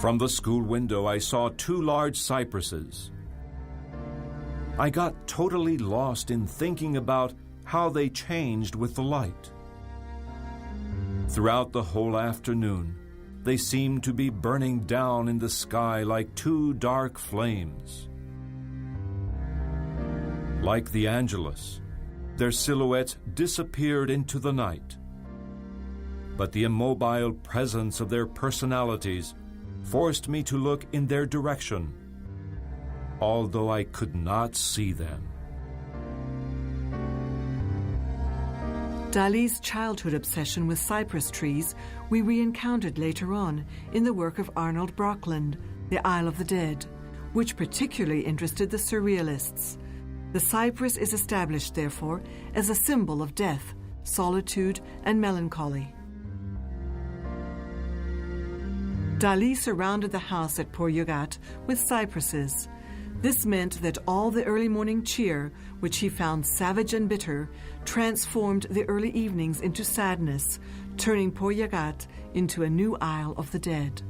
From the school window, I saw 2 large cypresses. I got totally lost in thinking about how they changed with the light. Throughout the whole afternoon, they seemed to be burning down in the sky like 2 dark flames. Like the Angelus, their silhouettes disappeared into the night. But the immobile presence of their personalities forced me to look in their direction, although I could not see them. Dali's childhood obsession with cypress trees we re-encountered later on in the work of Arnold Brocklund, The Isle of the Dead, which particularly interested the Surrealists. The cypress is established, therefore, as a symbol of death, solitude, and melancholy. Dali surrounded the house at Port Yougat with cypresses. This meant that all the early morning cheer, which he found savage and bitter, transformed the early evenings into sadness, turning Port Yougat into a new Isle of the Dead.